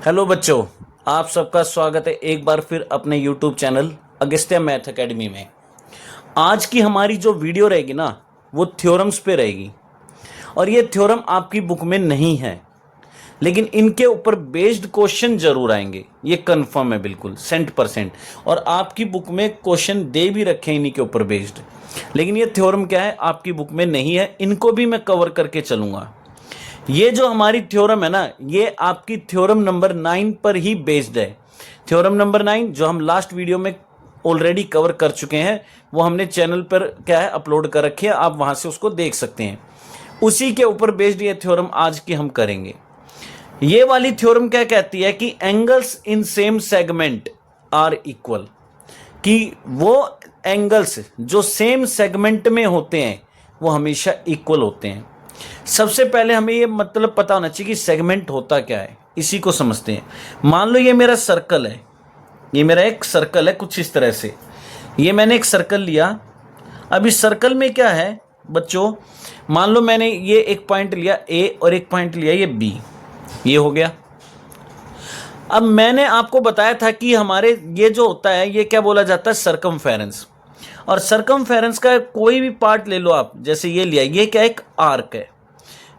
Hello बच्चों, आप सबका स्वागत है एक बार फिर अपने YouTube channel Agastya math academy में। आज की हमारी जो वीडियो रहेगी ना, वो थ्योरम्स पे रहेगी। और ये थ्योरम आपकी बुक में नहीं है, लेकिन इनके ऊपर बेस्ड क्वेश्चन जरूर आएंगे, ये कंफर्म है बिल्कुल 100%। और आपकी बुक में क्वेश्चन दे भी रखे हैं इन्हीं के ऊपर बेस्ड, लेकिन ये थ्योरम क्या है आपकी बुक में नहीं है, इनको भी मैं कवर करके चलूँगा। ये जो हमारी थ्योरम है ना, ये आपकी थ्योरम नंबर 9 पर ही बेस्ड है। थ्योरम नंबर 9 जो हम लास्ट वीडियो में ऑलरेडी कवर कर चुके हैं, वो हमने चैनल पर क्या है अपलोड कर रखी है, आप वहां से उसको देख सकते हैं। उसी के ऊपर बेस्ड ये थ्योरम आज की हम करेंगे। ये वाली थ्योरम क्या कहती है कि angles in same segment are equal, कि वो एंगल्स जो सेम सेगमेंट में होते हैं वो हमेशा इक्वल होते हैं। सबसे पहले हमें ये मतलब पता होना चाहिए कि सेगमेंट होता क्या है, इसी को समझते हैं। मान लो ये मेरा सर्कल है, ये मेरा एक सर्कल है कुछ इस तरह से। ये मैंने एक सर्कल लिया। अब इस सर्कल में क्या है बच्चों, मान लो मैंने ये एक पॉइंट लिया ए और एक पॉइंट लिया ये बी, ये हो गया। अब मैंने आपको बताया था कि हमारे ये जो होता है ये क्या बोला जाता है, सरकमफेरेंस। और सरकमफेरेंस का कोई भी पार्ट ले लो आप, जैसे ये लिया, ये क्या एक आर्क है।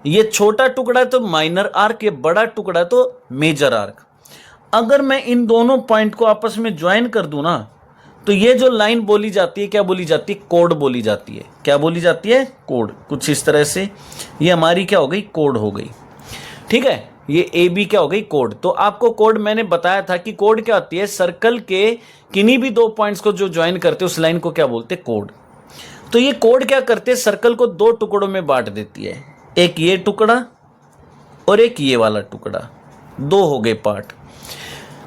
ये छोटा टुकड़ा तो माइनर आर्क, ये बड़ा टुकड़ा तो मेजर आर्क। अगर मैं इन दोनों पॉइंट को आपस में ज्वाइन कर दूं ना, तो ये जो लाइन बोली जाती है क्या बोली जाती है, कोड बोली जाती है। क्या बोली जाती है, कोड। कुछ इस तरह से ये हमारी क्या हो गई, कोड हो गई। ठीक है, ये ए बी क्या हो गई, कोड। तो आपको कोड मैंने बताया था कि कोड क्या होती है, सर्कल के किन्हीं भी दो पॉइंट्स को जो ज्वाइन करते उस लाइन को क्या बोलते, कोड। तो ये कोड क्या करते हैं, सर्कल को दो टुकड़ों में बांट देती है, एक ये टुकड़ा और एक ये वाला टुकड़ा, दो हो गए पार्ट।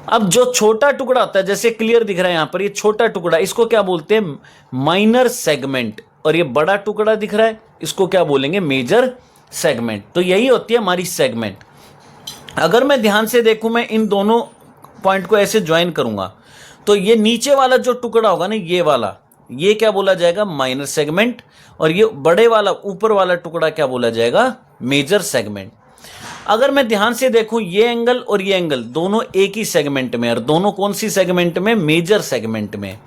अब जो छोटा टुकड़ा होता है, जैसे क्लियर दिख रहा है यहां पर, ये छोटा टुकड़ा, इसको क्या बोलते हैं, माइनर सेगमेंट। और ये बड़ा टुकड़ा दिख रहा है, इसको क्या बोलेंगे, मेजर सेगमेंट। तो यही होती है हमारी सेगमेंट। अगर मैं ध्यान से देखूं, मैं इन दोनों पॉइंट को ऐसे ज्वाइन करूंगा, तो ये नीचे वाला जो टुकड़ा होगा ना, ये वाला, ये क्या बोला जाएगा, माइनर सेगमेंट। और ये बड़े वाला ऊपर वाला टुकड़ा क्या बोला जाएगा, मेजर सेगमेंट। अगर मैं ध्यान से देखूं, ये एंगल और ये एंगल दोनों एक ही सेगमेंट में, और दोनों कौन सी सेगमेंट में, मेजर सेगमेंट में।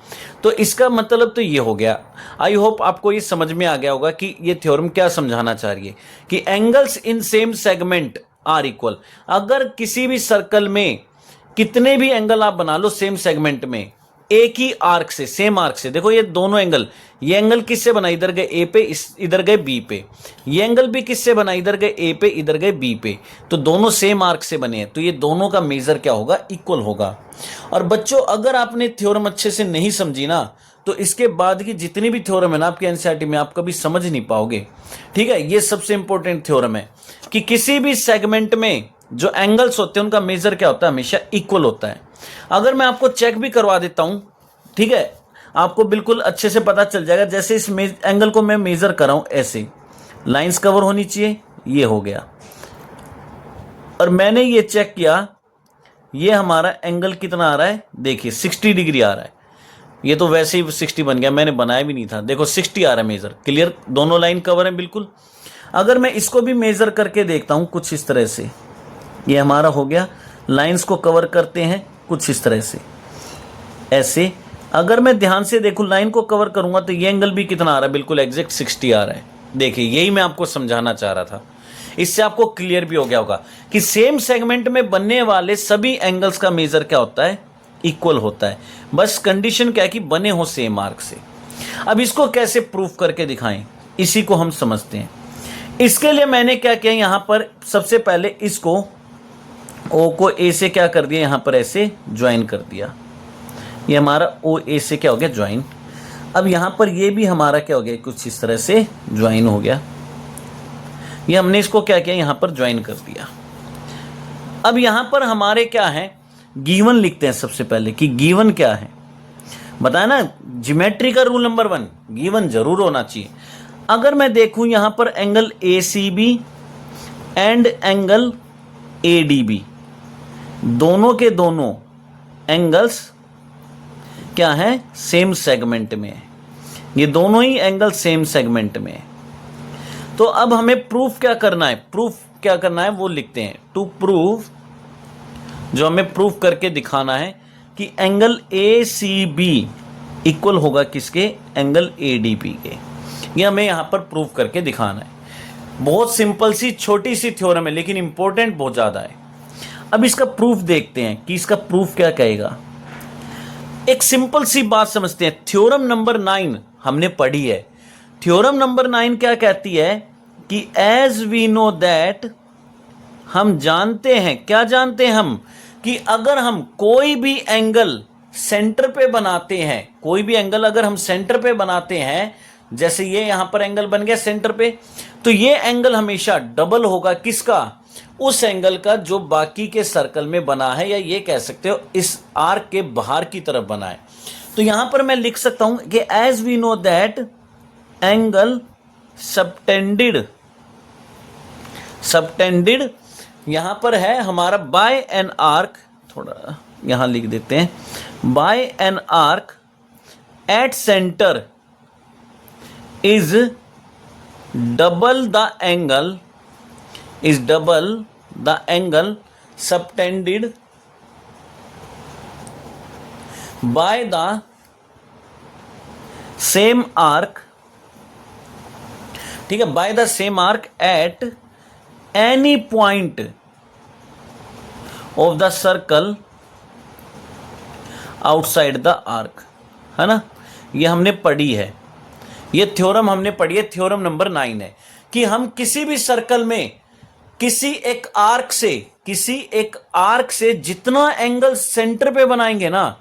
तो इसका मतलब तो ये हो गया। आई होप आपको ये समझ में आ गया होगा कि ये थ्योरम क्या समझाना चाह रही है, कि angles in same segment are equal. अगर किसी भी सर्कल में कितने भी एंगल आप बना लो सेम सेगमेंट में, एक ही आर्क से, सेम आर्क से, देखो ये दोनों एंगल, ये एंगल किससे बना, इधर गए ए पे, इधर गए बी पे। ये एंगल भी किससे बना, इधर गए ए पे, इधर गए बी पे। तो दोनों सेम आर्क से बने हैं, तो ये दोनों का मेजर क्या होगा, इक्वल होगा। और बच्चों अगर आपने थ्योरम अच्छे से नहीं समझी ना, तो इसके बाद की जितनी भी थ्योरम है ना आपकी एनसीईआरटी में, आप कभी समझ नहीं पाओगे। ठीक है, ये सबसे इंपॉर्टेंट थ्योरम है कि किसी भी सेगमेंट में जो एंगल्स होते हैं उनका मेजर क्या होता है, हमेशा इक्वल होता है। अगर मैं आपको चेक भी करवा देता हूं, ठीक है, आपको बिल्कुल अच्छे से पता चल जाएगा। जैसे इस एंगल को मैं मेजर कर रहा हूं, ऐसे लाइंस कवर होनी चाहिए, ये हो गया। और मैंने ये चेक किया, ये हमारा एंगल कितना आ रहा है, देखिए 60 डिग्री आ रहा है। ये तो वैसे ही 60 बन गया, मैंने बनाया भी नहीं था। देखो 60 आ रहा है मेजर, क्लियर, दोनों लाइन कवर है बिल्कुल। अगर मैं इसको भी मेजर करके देखता हूं कुछ इस तरह से, ये हमारा हो गया, लाइंस को कवर करते हैं कुछ इस तरह से, ऐसे। अगर मैं ध्यान से देखूं, लाइन को कवर करूंगा, तो ये एंगल भी कितना आ रहा है, बिल्कुल एग्जैक्ट 60 आ रहा है। देखिए यही मैं आपको समझाना चाह रहा था। इससे आपको क्लियर भी हो गया होगा कि सेम सेगमेंट में बनने वाले सभी एंगल्स का मेजर क्या होता है, इक्वल होता है। बस कंडीशन क्या है कि बने हो सेम आर्क से। अब इसको कैसे प्रूफ करके दिखाएं, इसी को हम समझते हैं। इसके लिए मैंने क्या किया, यहां पर सबसे पहले इसको ओ को ए से क्या कर दिया, यहां पर ऐसे ज्वाइन कर दिया। ये हमारा ओ ए से क्या हो गया, ज्वाइन। अब यहां पर ये भी हमारा क्या हो गया, कुछ इस तरह से ज्वाइन हो गया। ये हमने इसको क्या किया, यहां पर ज्वाइन कर दिया। अब यहां पर हमारे क्या है, गिवन लिखते हैं सबसे पहले कि गिवन क्या है। बताया ना, ज्योमेट्री का रूल नंबर 1, गिवन जरूर होना चाहिए। अगर मैं देखूं यहां पर angle A C B and angle A D B, दोनों के दोनों एंगल्स क्या है, सेम सेगमेंट में है। ये दोनों ही एंगल सेम सेगमेंट में है। तो अब हमें प्रूफ क्या करना है, प्रूफ क्या करना है वो लिखते हैं। टू प्रूव जो हमें प्रूफ करके दिखाना है कि angle A C B equal होगा किसके, एंगल ए डी बी के। ये हमें यहाँ पर प्रूफ करके दिखाना है। बहुत सिंपल सी छोटी सी थ्योरम है, लेकिन इंपॉर्टेंट बहुत ज़्यादा है। अब इसका प्रूफ देखते हैं कि इसका प्रूफ क्या कहेगा। एक सिंपल सी बात समझते हैं। थ्योरम नंबर 9 हमने पढ़ी है। थ्योरम नंबर 9 क्या कहती है कि एज वी नो दैट, हम जानते हैं, क्या जानते हैं हम, कि अगर हम कोई भी एंगल सेंटर पे बनाते हैं, कोई भी एंगल अगर हम सेंटर पे बनाते हैं, जैसे ये यहां पर एंगल बन गया सेंटर पे, तो ये एंगल हमेशा डबल होगा किसका, उस एंगल का जो बाकी के सर्कल में बना है, या ये कह सकते हो इस आर्क के बाहर की तरफ बना है। तो यहां पर मैं लिख सकता हूं कि as we know that angle subtended यहां पर है हमारा बाय एन आर्क, थोड़ा यहां लिख देते हैं, by an arc at centre is double the angle subtended by the same arc, ठीक है, by the same arc at any point of the circle outside the arc, है ना। ये हमने पढ़ी है, ये थ्योरम हमने पढ़ी है, थ्योरम नंबर 9 है कि हम किसी भी सर्कल में किसी एक आर्क से जितना एंगल सेंटर पे बनाएंगे ना,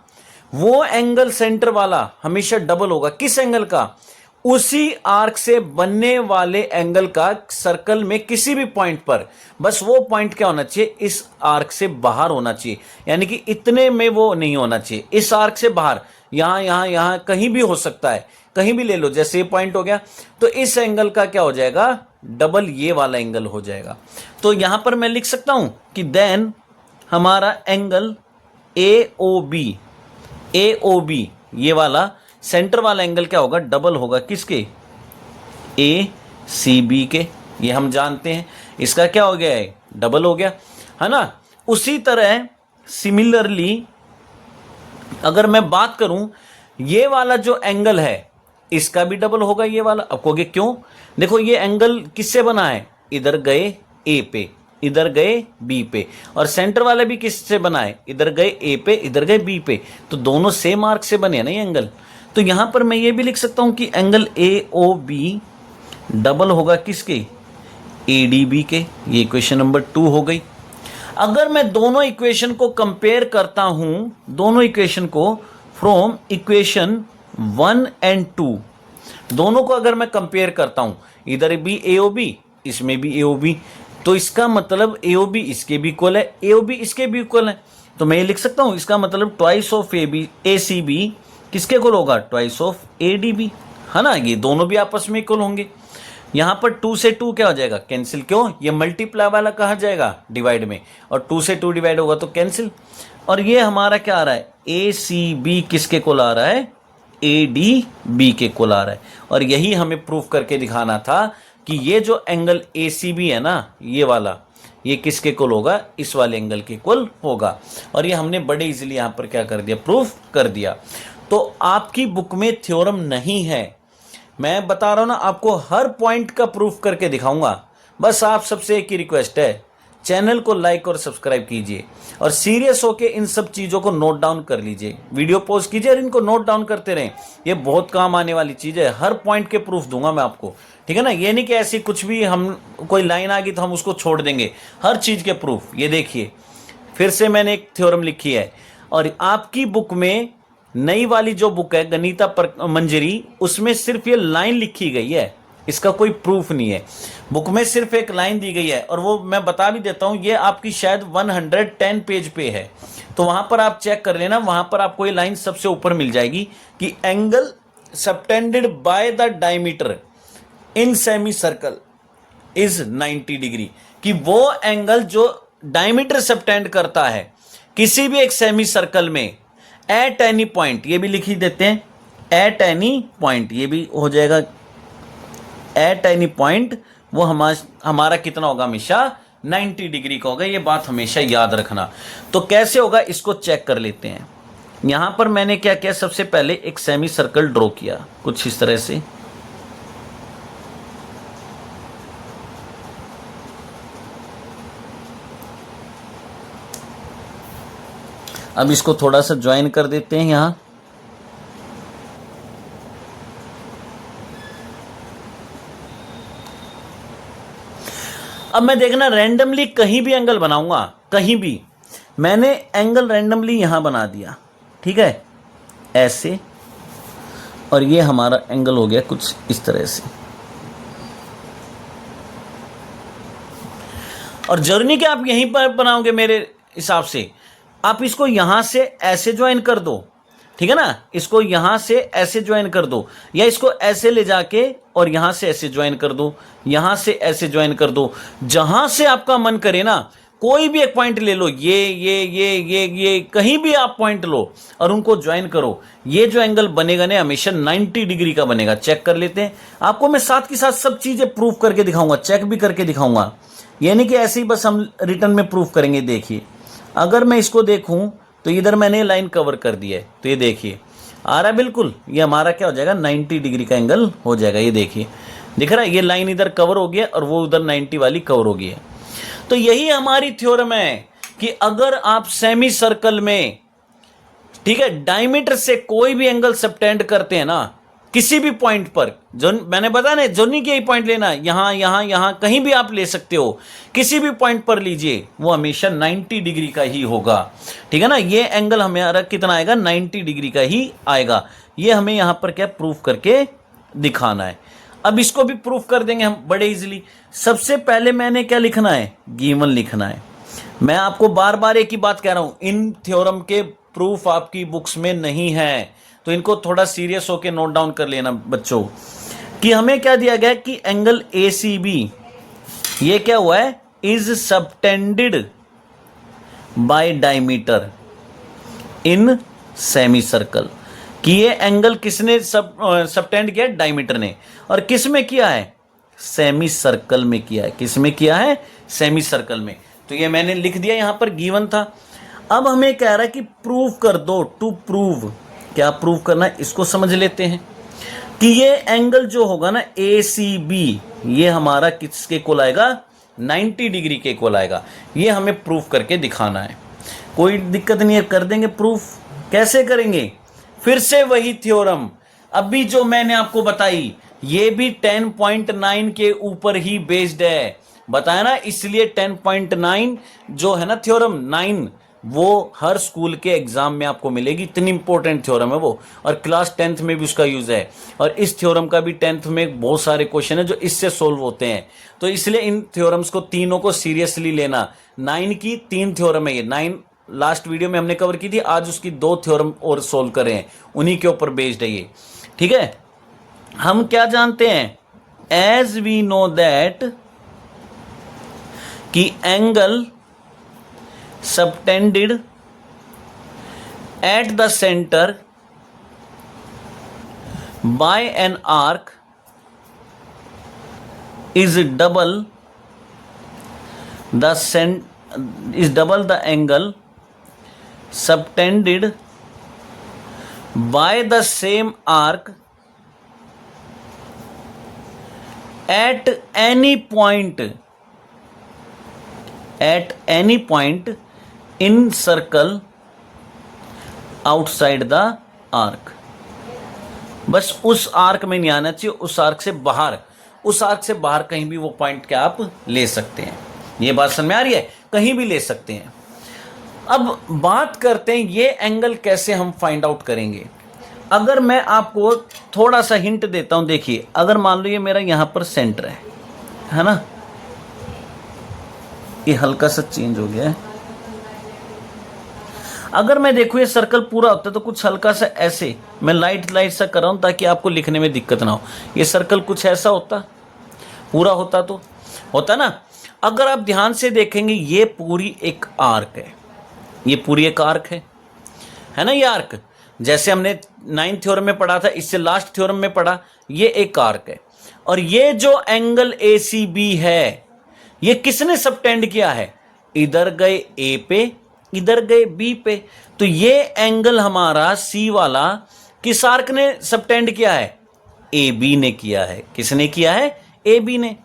वो एंगल सेंटर वाला हमेशा डबल होगा। किस एंगल का, उसी आर्क से बनने वाले एंगल का सर्कल में किसी भी पॉइंट पर, बस वो पॉइंट क्या होना चाहिए, इस आर्क से बाहर होना चाहिए, यानी कि इतने में वो नहीं होना चाहिए, इस आर्क से बाहर, यहां कहीं भी हो सकता है, कहीं भी ले लो, जैसे ये पॉइंट हो गया, तो इस एंगल का क्या हो जाएगा, डबल ये वाला एंगल हो जाएगा। तो यहां पर मैं लिख सकता हूं कि देन हमारा एंगल ए ओ बी ये वाला सेंटर वाला एंगल क्या होगा, डबल होगा किसके, ए सी बी के। ये हम जानते हैं, इसका क्या हो गया है, डबल हो गया, है ना। उसी तरह सिमिलरली अगर मैं बात करूं, ये वाला जो एंगल है इसका भी डबल होगा ये वाला। अब कहोगे क्यों, देखो ये एंगल किससे बना है, इधर गए ए पे, इधर गए बी पे, और सेंटर वाला भी किससे बना है, इधर गए ए पे, इधर गए बी पे, तो दोनों सेम आर्क से बने हैं ना ये एंगल। तो यहां पर मैं ये भी लिख सकता हूं कि angle A O B double होगा किसके, ए डी बी के। ये इक्वेशन नंबर 2 हो गई। अगर मैं दोनों इक्वेशन को कंपेयर करता हूं, दोनों इक्वेशन को फ्रॉम इक्वेशन 1 एंड 2, दोनों को अगर मैं कंपेयर करता हूं, इधर भी ए ओ बी, इसमें भी ए ओ बी, तो इसका मतलब ए ओ बी इसके भी इक्वल है, ए ओ बी इसके भी इक्वल है। तो मैं ये लिख सकता हूं इसका मतलब twice of A C B किसके इक्वल होगा, twice of A D B, है ना। ये दोनों भी आपस में इक्वल होंगे। यहां पर 2 से 2 क्या हो जाएगा, कैंसिल। क्यों, ये मल्टीप्लाई वाला कहा जाएगा डिवाइड में, और 2 से 2 डिवाइड होगा तो कैंसिल। और ये हमारा क्या आ रहा है, ए सी बी किसके इक्वल आ रहा है, ए डी बी के इक्वल आ रहा है। और यही हमें प्रूफ करके दिखाना था कि ये जो एंगल ए सी बी है ना, ये वाला, ये किसके इक्वल होगा, इस वाले एंगल के इक्वल होगा। और ये हमने बड़े इजीली यहां पर क्या कर दिया, प्रूफ कर दिया। तो आपकी बुक में थ्योरम नहीं है, मैं बता रहा हूं ना, आपको हर पॉइंट का प्रूफ करके दिखाऊंगा। बस आप सबसे एक ही रिक्वेस्ट है, चैनल को लाइक और सब्सक्राइब कीजिए, और सीरियस होकर इन सब चीज़ों को नोट डाउन कर लीजिए, वीडियो पॉज कीजिए और इनको नोट डाउन करते रहें। ये बहुत काम आने वाली चीज़ है, हर पॉइंट के प्रूफ दूंगा मैं आपको, ठीक है ना। ये नहीं कि ऐसी कुछ भी हम कोई लाइन आ गई तो हम उसको छोड़ देंगे, हर चीज़ के प्रूफ। ये देखिए फिर से मैंने एक थ्योरम लिखी है, और आपकी बुक में नई वाली जो बुक है गणिता मंजरी, उसमें सिर्फ ये लाइन लिखी गई है, इसका कोई प्रूफ नहीं है। बुक में सिर्फ एक लाइन दी गई है, और वो मैं बता भी देता हूं, ये आपकी शायद 110 पेज पे है, तो वहां पर आप चेक कर लेना, वहां पर आपको ये लाइन सबसे ऊपर मिल जाएगी कि angle subtended by the diameter in semi circle is 90 degree, कि वो एंगल जो डायमीटर सबटेंड करता है किसी भी एक सेमी सर्कल में एट एनी पॉइंट, ये भी लिख ही देते हैं, एट एनी पॉइंट, ये भी हो जाएगा एट एनी पॉइंट, वो हमारा कितना होगा, हमेशा 90 डिग्री का होगा, ये बात हमेशा याद रखना। तो कैसे होगा इसको चेक कर लेते हैं। यहां पर मैंने क्या किया, सबसे पहले एक सेमी सर्कल ड्रॉ किया कुछ इस तरह से। अब इसको थोड़ा सा ज्वाइन कर देते हैं यहां। अब मैं देखना रैंडमली कहीं भी एंगल बनाऊंगा, कहीं भी मैंने एंगल रैंडमली यहां बना दिया, ठीक है, ऐसे, और ये हमारा एंगल हो गया कुछ इस तरह से। और जरूरी नहीं कि आप यहीं पर बनाओगे, मेरे हिसाब से आप इसको यहां से ऐसे ज्वाइन कर दो, ठीक है ना, इसको यहां से ऐसे ज्वाइन कर दो, या इसको ऐसे ले जाके और यहां से ऐसे ज्वाइन कर दो, यहां से ऐसे ज्वाइन कर दो, जहां से आपका मन करे ना, कोई भी एक पॉइंट ले लो, ये कहीं भी आप पॉइंट लो और उनको ज्वाइन करो। ये जो एंगल बनेगा ना हमेशा 90 डिग्री का बनेगा। चेक कर लेते हैं, आपको मैं साथ के साथ सब चीजें प्रूव करके दिखाऊंगा, चेक भी करके दिखाऊंगा, ये नहीं कि ऐसे ही बस हम रिटर्न में प्रूव करेंगे। देखिए अगर मैं इसको देखूं तो इधर मैंने लाइन कवर कर दी है, तो ये देखिए आ रहा है बिल्कुल, ये हमारा क्या हो जाएगा 90 डिग्री का एंगल हो जाएगा। ये देखिए दिख रहा है, ये लाइन इधर कवर हो गया और वो उधर 90 वाली कवर हो गई है। तो यही हमारी थ्योरम है कि अगर आप सेमी सर्कल में, ठीक है, डायमीटर से कोई भी एंगल सबटेंड करते हैं ना, किसी भी पॉइंट पर, जो मैंने बताया ना, जो नहीं कि यही पॉइंट लेना, यहां यहां यहां कहीं भी आप ले सकते हो, किसी भी पॉइंट पर लीजिए, वो हमेशा 90 डिग्री का ही होगा, ठीक है ना। ये एंगल हमारा कितना आएगा, 90 डिग्री का ही आएगा। ये हमें यहां पर क्या प्रूफ करके दिखाना है। अब इसको भी प्रूफ कर देंगे हम बड़े इजीली। सबसे पहले मैंने क्या लिखना है, गिवन लिखना है। मैं आपको बार बार एक ही बात कह रहा हूं, इन थ्योरम के प्रूफ आपकी बुक्स में नहीं है, तो इनको थोड़ा सीरियस होकर नोट डाउन कर लेना बच्चों, कि हमें क्या दिया गया कि एंगल ACB ये क्या हुआ है, is subtended bye diameter in semi circle, कि ये एंगल किसने सबटेंड किया, डायमीटर ने। और किस में किया है, सेमी सर्कल में किया है। किस में किया है, सेमी सर्कल में। तो ये मैंने लिख दिया, यहां पर गिवन था। अब हमें कह रहा है कि प्रूव कर दो, टू प्रूव, क्या प्रूव करना है इसको समझ लेते हैं, कि ये एंगल जो होगा ना ACB, ये हमारा किसके इक्वल आएगा, 90 डिग्री के इक्वल आएगा। ये हमें प्रूफ करके दिखाना है, कोई दिक्कत नहीं है, कर देंगे प्रूफ। कैसे करेंगे, फिर से वही थ्योरम अभी जो मैंने आपको बताई, ये भी 10.9 के ऊपर ही बेस्ड है, बताया ना, इसलिए 10.9 जो है ना थ्योरम 9, वो हर स्कूल के एग्जाम में आपको मिलेगी, इतनी इंपॉर्टेंट थ्योरम है वो, और क्लास 10th में भी उसका यूज है। और इस थ्योरम का भी 10th में बहुत सारे क्वेश्चन है जो इससे सोल्व होते हैं। तो इसलिए इन थ्योरम्स को तीनों को सीरियसली लेना। 9 की 3 थ्योरम है ये, 9 लास्ट वीडियो में हमने कवर की थी, आज उसकी 2 थ्योरम और सोल्व करे हैं, उन्हीं के ऊपर बेस्ड है ये, ठीक है। हम क्या जानते हैं, एज वी नो दैट कि angle subtended at the center by an arc is double the angle subtended by the same arc at any point in circle outside the arc। बस उस आर्क में नहीं आना चाहिए, उस आर्क से बाहर, उस आर्क से बाहर कहीं भी वो पॉइंट क्या आप ले सकते हैं। ये बात समझ में आ रही है, कहीं भी ले सकते हैं। अब बात करते हैं ये एंगल कैसे हम फाइंड आउट करेंगे। अगर मैं आपको थोड़ा सा हिंट देता हूं, देखिए अगर मान लो ये मेरा यहां पर सेंटर है ना, ये हल्का सा चेंज हो गया है। अगर मैं देखूं ये सर्कल पूरा होता तो कुछ हल्का सा ऐसे, मैं लाइट सा कर रहा हूं ताकि आपको लिखने में दिक्कत ना हो। ये सर्कल कुछ ऐसा होता, पूरा होता तो होता ना। अगर आप ध्यान से देखेंगे ये पूरी एक आर्क है, ये पूरी एक आर्क है ना, ये आर्क जैसे हमने 9th थ्योरम में पढ़ा था, इससे लास्ट थ्योरम में पढ़ा, ये एक आर्क है। और ये जो एंगल ACB है, ये किसने सबटेंड किया है? इधर गए ए पे, इधर गए बी पे। तो ये एंगल हमारा सी वाला किस आर्क ने सबटेंड किया है? ए बी ने किया है। किसने किया है? ए बी ने।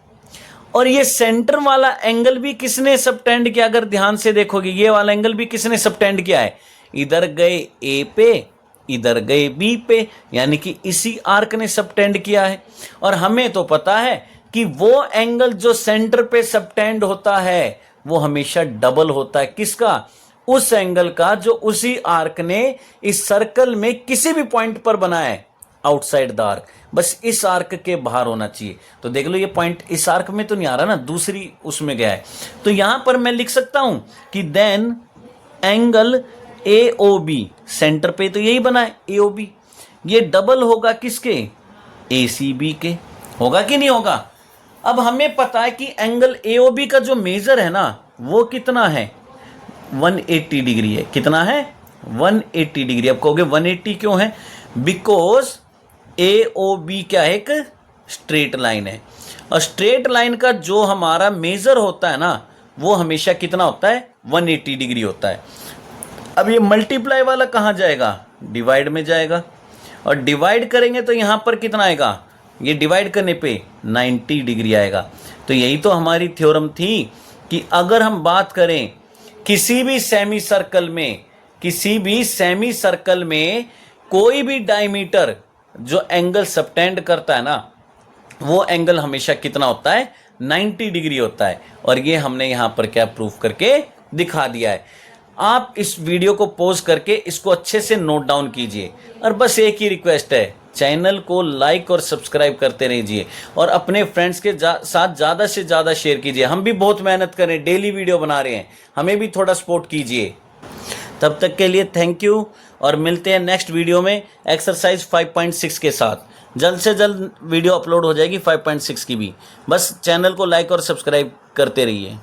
और ये सेंटर वाला एंगल भी किसने सबटेंड किया? अगर ध्यान से देखोगे ये वाला एंगल भी किसने सबटेंड किया है? इधर गए ए पे, इधर गए बी पे, यानी कि इसी आर्क ने सबटेंड किया है। और हमें तो पता है कि वो एंगल जो सेंटर पे सबटेंड होता है वो हमेशा डबल होता है। किसका? उस एंगल का जो उसी आर्क ने इस सर्कल में किसी भी पॉइंट पर बनाया है आउटसाइड द आर्क, बस इस आर्क के बाहर होना चाहिए। तो देख लो ये पॉइंट इस आर्क में तो नहीं आ रहा ना, दूसरी उसमें गया है। तो यहां पर मैं लिख सकता हूं कि then angle A O B, centre पे तो यही बना है ए ओ बी, ये डबल होगा किसके? ए सी बी के। होगा कि नहीं होगा? अब हमें पता है कि एंगल ए ओ बी का जो मेजर है ना वो कितना है? 180 डिग्री है। कितना है? 180 डिग्री। अब कहोगे 180 क्यों है? बिकॉज ए ओ बी क्या है? एक स्ट्रेट लाइन है, और स्ट्रेट लाइन का जो हमारा मेजर होता है ना वो हमेशा कितना होता है? 180 डिग्री होता है। अब ये मल्टीप्लाई वाला कहाँ जाएगा? डिवाइड में जाएगा, और डिवाइड करेंगे तो यहाँ पर कितना आएगा? ये डिवाइड करने पे 90 डिग्री आएगा। तो यही तो हमारी थ्योरम थी कि अगर हम बात करें किसी भी सेमी सर्कल में, किसी भी सेमी सर्कल में कोई भी डायमीटर जो एंगल सबटेंड करता है ना वो एंगल हमेशा कितना होता है? 90 डिग्री होता है। और ये हमने यहाँ पर क्या प्रूफ करके दिखा दिया है। आप इस वीडियो को पॉज करके इसको अच्छे से नोट डाउन कीजिए, और बस एक ही रिक्वेस्ट है, चैनल को लाइक और सब्सक्राइब करते रहिए, और अपने फ्रेंड्स के साथ ज़्यादा से ज़्यादा शेयर कीजिए। हम भी बहुत मेहनत करें, डेली वीडियो बना रहे हैं, हमें भी थोड़ा सपोर्ट कीजिए। तब तक के लिए थैंक यू, और मिलते हैं नेक्स्ट वीडियो में एक्सरसाइज 5.6 के साथ। जल्द से जल्द वीडियो अपलोड हो जाएगी 5.6 की भी। बस चैनल को लाइक और सब्सक्राइब करते रहिए।